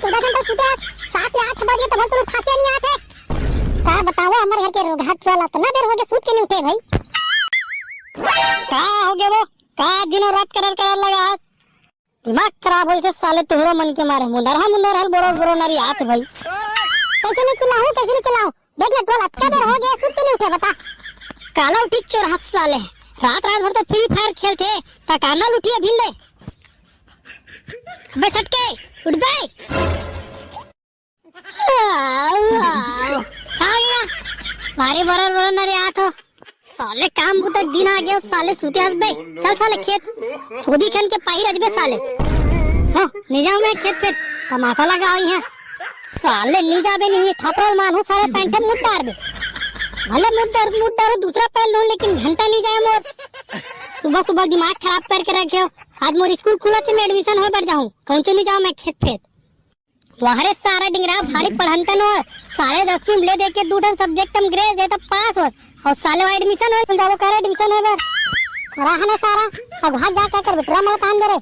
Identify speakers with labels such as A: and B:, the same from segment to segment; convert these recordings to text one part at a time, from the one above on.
A: 14 घंटा सूते 7 या 8 बजे तब तो उठाते नहीं आते। का बताओ हमारे घर के रोगाट वाला इतना देर हो गया सूत के नहीं उठे भाई। का हो गया वो का दिनों रात कर लगा दिमाग खराब हो से साले तुहरो मन के मारे मुंदर हल बोरो नरी आत भाई। कैसे नहीं चिल्लाऊं देख ले टोला क्या देर हो गया सूत के नहीं उठे बता। काला उठी चोर हंस साले रात भर तो फ्री फायर खेलते ता काना लुटिया भिल्ले बे सटके उठ बे मारे बरर नरे आठो साले काम बुता दिन आ गया साले सूते हंस बे। चल साले खेत खुदी खन के पाही रजबे साले हो नहीं जाऊं मैं खेत पे तमाशा लगा हुई है साले नहीं जाबे नहीं थपड़ल मानू साले पैंट मुंह डार बे भले मुद्दार दूसरा पैर लो लेकिन घंटा नहीं जाए मोर सुबह दिमाग खराब करके रखे हो। आज मोर स्कूल खुला थे मैं एडमिशन हो बढ़ जाऊं कौन चली जाऊं मैं खेत वहरे सारा डिंगरा भारी पढ़ंतन हो सारे 10वीं ले दे के दूसरा सब्जेक्ट हम ग्रेड है तो पास हो और साले वाला एडमिशन हो जाओ करे एडमिशन हो बे रहने सारा अब हाथ जा कर बेटरा मला काम दे रे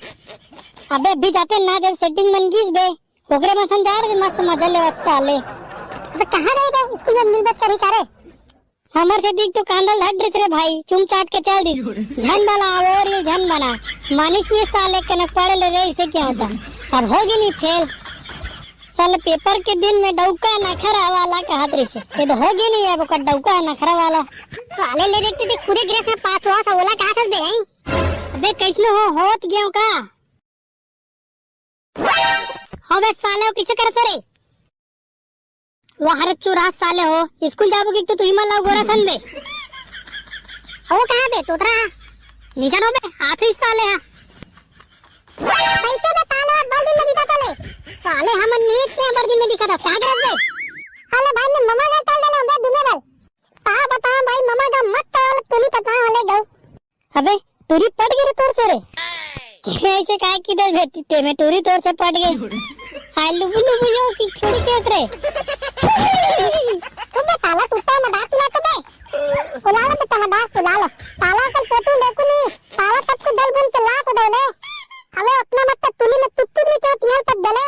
A: अबे भी जाते ना दे सेटिंग मन गीस बे ओकरे में समझा रे मस्त मजा लेवत साले तो कहां रहेगा स्कूल में मिल बच कर ही करे हमर से दिख तो कांडल हट रे भाई चुम चाट के चल दी झन बना और ये झन बना मानिस ने साले कने पढ़ ले रे इसे क्या होता अब होगी नहीं फेल साले पेपर के दिन में डौका नखरा वाला कहत रे से ये तो होगी नहीं है वो डौका नखरा वाला साले ले देखते थे खुदे ग्रेस में पास हुआ सा बोला कहां से बे हैं अबे कैसनो होत गयो का हो बे साले किसे कर सरे वहां चुरा साले हो स्कूल जाबो की तो तू हिमालय गोरा छन बे हो कहां बे तोतरा नीचा नो बे हाथ ही साले है पैसे में ताले बल्दी में दिखा ताले साले हम नीट में बल्दी में दिखा था सागर बे अरे भाई ने ममा का ताल डाला बे दुने बल ता बता भाई ममा का मत ताल तुली पता हले गो अबे तुरी पड़ गई तोर से रे ऐसे काय किधर भेती टे में तुरी तोर से पड़ गई हाय लुबु यो की छोड़ी केस रे तू बे ताला टूटा मदात ना तो बे कुलाला पे ताला बात कुलाला ताला कल पोतू लेकुनी ताला तब को दल बन के ला को दोले अबे अपना मत तुली में तुत्तू नहीं क्यों तियाल पट दले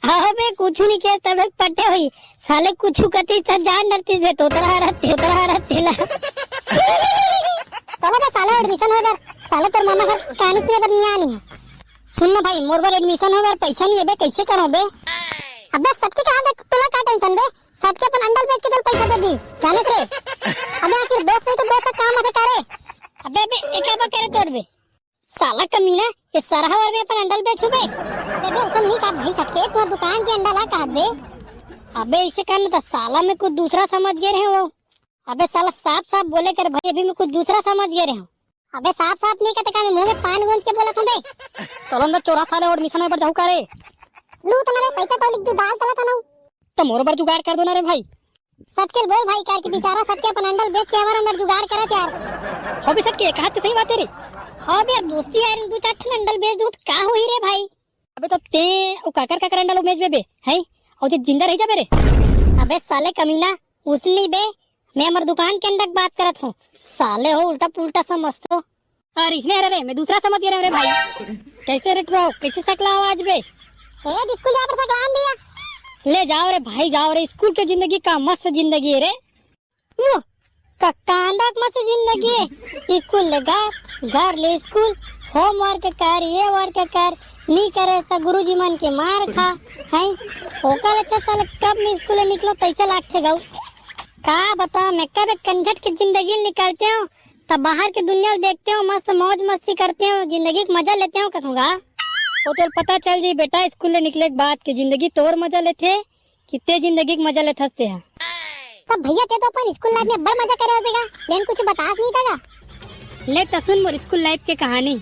A: हां बे कुछ नहीं के तब पट्टे हुई साले कुछ कती त जान डरती बे तोतरा रहते ला चलो बे साले एडमिशन हो गया साले तोर मामा का कहानी सुने पर नहीं आनी है सुन ना भाई मोर बार एडमिशन हो गया पैसा नहीं है बे कैसे करो बे अबे सबके कहां से तुला का टेंशन बे सबके अपन अंडल बेच के तो पैसा दे दी जाने रे अबे आखिर दोस्त से तो दोस्त काम मत करे अबे एका करे तोड़ बे साला कमीना ये सरहवर में अपन अंडल बेचू बे अबे उसे नहीं का भाई सबके तो दुकान के अंडल आ कहा बे अबे इसे करना था साला में कुछ दूसरा समझ गए रहे हो अबे साला साफ बोले कर भाई अभी मैं कुछ दूसरा समझ गए रहे हो अबे साफ नहीं कहते का मुंह में पान गूंज के बोला तुम बे चलो मैं 14 साल और एडमिशन पर जाऊं करे लू तुम्हारे पैसा तो लिख दू दाल तला तला तो मोर पर जुगाड़ कर दो ना रे भाई सबके बोल भाई कार के बेचारा सबके अपन अंडल बेच के हमारा अंदर जुगाड़ करे यार हो भी सबके कहा सही बात है रे हां बे अब दोस्ती यार दू चार अंडल बेच दूं का होई रे भाई अबे तो ते ओ काकर अंडल बेच बे है और जे जिंदा रह जाबे रे अबे साले कमीना उसनी बे मैं हमार दुकान के अंदर बात करत हूं साले हो उल्टा पुल्टा समझतो और इसने रे मैं दूसरा समझ गया रे भाई कैसे रे ट्रो कैसे सकला आवाज बे ए स्कूल जा पर सकलाम दिया ले जाओ रे भाई जाओ रे स्कूल के जिंदगी का मस्त जिंदगी है रे वो कांदा मस्त जिंदगी है स्कूल ले घर ले स्कूल होमवर्क कर ये वर्क कर नहीं करे तो गुरुजी मन के मार खा है ओका अच्छा साल कब मैं स्कूल निकलो पैसा लागते गाऊ का बता मैं कब कंजट की जिंदगी निकालते हूँ तब बाहर की दुनिया देखते हो मस्त मौज मस्ती करते हो जिंदगी का मजा लेते हो कहूँगा वो तो पता चल जी बेटा स्कूल ले निकले के बाद की जिंदगी तोर मजा लेते कितने जिंदगी का मजा लेते हंसते हैं तब भैया ते तो अपन स्कूल लाइफ में बड़ा मजा करे होगा लेकिन कुछ बतास नहीं था ले तो सुन मोर स्कूल लाइफ की कहानी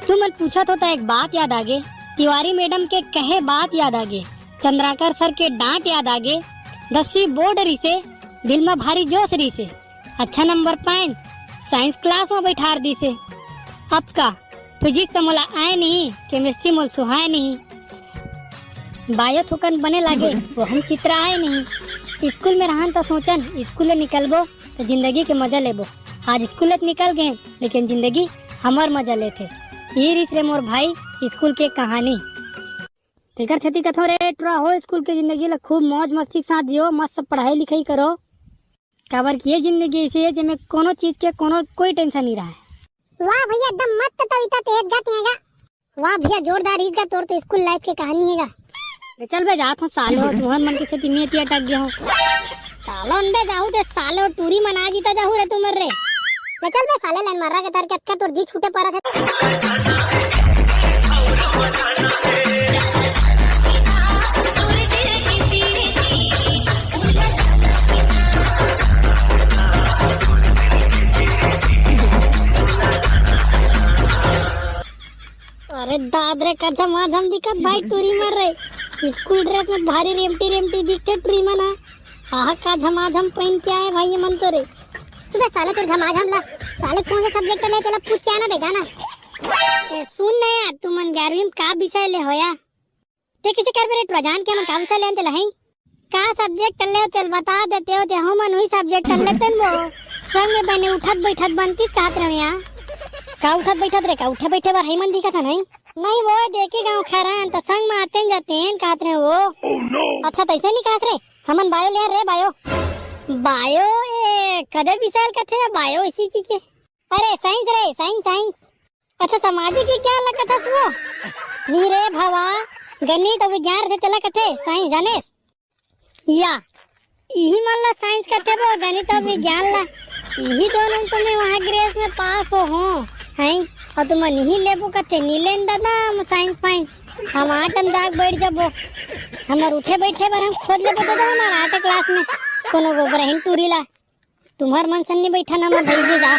A: तू मन पूछा तो एक बात याद आ गई तिवारी मैडम के कहे बात याद आ गई चंद्राकर सर के डांट याद आ गए 10वीं बोर्ड री से दिल में भारी जोश री से अच्छा नंबर पाइन साइंस क्लास में बैठार दी से अब का फिजिक्स मोला आए नहीं केमिस्ट्री मोल सुहाए नहीं बायो थोकन बने लगे वो हम चित्र आए नहीं स्कूल में रहन तो सोचन स्कूल निकलबो तो जिंदगी के मजा लेबो आज स्कूल निकल गए लेकिन जिंदगी हमार मजा लेते ये रिस रे मोर भाई स्कूल के कहानी
B: तेकर सेती कथो रे टुरा हो स्कूल के जिंदगी ला खूब मौज मस्ती के साथ जियो, मस्त सब पढ़ाई लिखाई करो। काबर की ये जिंदगी ऐसी है जिसमें कोनो चीज के कोनो कोई टेंशन नहीं रहा है।
A: वाह भैया एकदम मस्त कविता तेज गाते हैगा। वाह भैया जोरदार इसका तोर तो स्कूल लाइफ की कहानी हैगा।
B: चल बे जात हूँ सालो तुहर मन के सेती मैं तिया अटक गया हूँ।
A: चालन बे जाहू ते सालो टूरी मना जीता जाहू रे तुमर रे। चल बे साले लाइन मारा के तार के अक्का तोर जी छूटे पड़ा था। अरे दादरे का झमाझम दिखत भाई टूरी मर रहे स्कूल ड्रेस में भारी रेमटी रेमटी दिखते टूरी मना। आहा का झमाझम पहन के आए भाई ये मन तो रे। तू साले तो झमाझम ला साले कौन सा सब्जेक्ट ले तेला पूछ के आना भेजा ना। सुन ना यार तू मन 11वीं में का विषय ले होया ते किसे कर बे रे जान के मन का विषय ले अंते लहई का सब्जेक्ट ले तेल बता देते हो ते हम मन वही सब्जेक्ट लेते वो संग में बने उठत बैठत बनती कहत रहे यार का उठत बैठत रे का उठे बैठे बार मन दिखा था नहीं वो देखे गाँव खरान तो संग में आते जाते हैं कहते रहे वो। अच्छा तैसे नहीं कहते रे हमन बायो ले रे बायो बायो ए कदे विशाल कथे बायो इसी की के अरे साइंस रे साइंस साइंस। अच्छा सामाजिक विज्ञान लगा था वो नी रे भावा गणित और विज्ञान थे तेला कथे साइंस जाने या यही मन ला साइंस कथे वो गणित और विज्ञान ला यही दोनों तुम्हें वहाँ ग्रेस में पास हो हैं और तुम नहीं लेबो कथे नीलेन दादा हम साइंस फाइन हम आटम जाग बैठ जाबो हमार उठे बैठे बार हम खोद लेबो दादा हमार 8 क्लास में कोनो गोबर हिन टूरी ला तुम्हार मन सन्नी बैठा ना मैं भेजी जा।